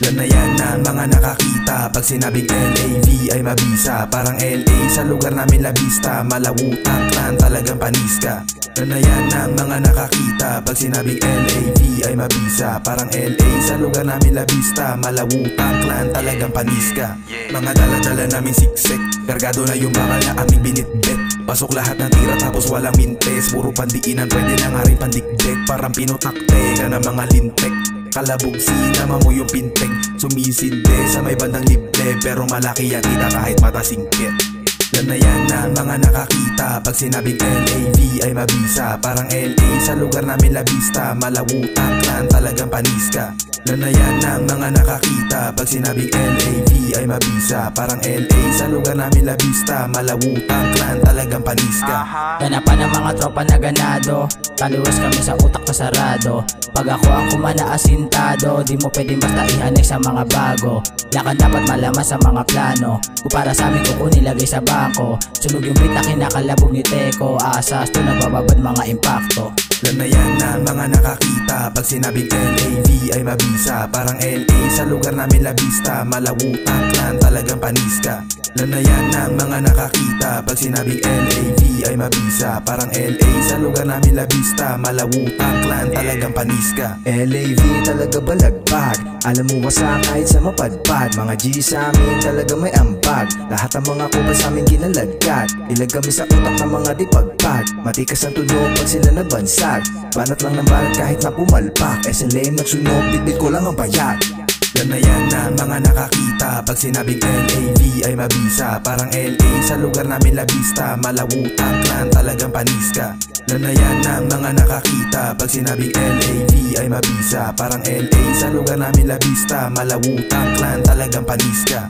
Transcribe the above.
Yan na yan ang mga nakakita pag sinabing LAV ay mabisa. Parang LA sa lugar namin La Vista, malawutang clan talagang panis ka. Yan na yan ang mga nakakita pag sinabing LAV ay mabisa. Parang LA sa lugar namin La Vista, malawutang clan talagang panis ka. Mga dala-dala namin siksik, kargado na yung bakal na aming binitbit. Pasok lahat ng tira tapos walang mintes, puro pandiinan pwede na nga rin pandikdik. Parang pinutakte ka ng mga lintek, kalabog sinama mo yung pintek. Sumisinde sa may bandang lible, pero malaki yan kita kahit mata singkit. Yan na yan ang mga nakakita pag sinabing LAV ay mabisa. Parang LA sa lugar namin La Vista, malawutang clan talagang panis ka. Yan na yan ang mga nakakita pag sinabing LAV ay mabisa. Parang LA sa lugar namin La Vista, malawutang clan talagang panis ka. Ganapan ng mga tropa na ganado, taliwas kami sa utak na sarado. Pag ako ang kumana asintado, di mo pwedeng basta ihanay sa mga bago. Yakan dapat malaman sa mga plano, kung para sa amin kukunin lagay sa bangko. Sunog yung beat na kinakalabog ni Teko, asas to nagbababad mga impacto. Yan na yan ang mga nakakita pag sinabing LAV ay mabisa. Parang LA sa lugar namin La Vista, malawutang clan talagang panis ka. Yan na yan ang mga nakakita pag sinabing LAV ay mabisa. Parang LA sa lugar namin La Vista, malawutang clan talagang panis ka. LAV talaga balagbag, alam mo wasa kahit sa mapadpad. Mga G sa amin talaga may ambag, lahat ng mga kuba sa amin ginalagkat. Ilag kami sa utak ng mga di pagpag, matikas ang tunog pag sila nabansag. Banat lang ng banat kahit na pumalpak, SLM nagsunog, bitbit ko lang ang bayad. Yan na yan ang mga nakakita pag sinabing LAV ay mabisa. Parang LA sa lugar namin La Vista, malawutang clan talagang panis ka. Yan na yan ang mga nakakita pag sinabing LAV ay mabisa. Parang LA sa lugar namin La Vista, malawutang clan talagang panis ka.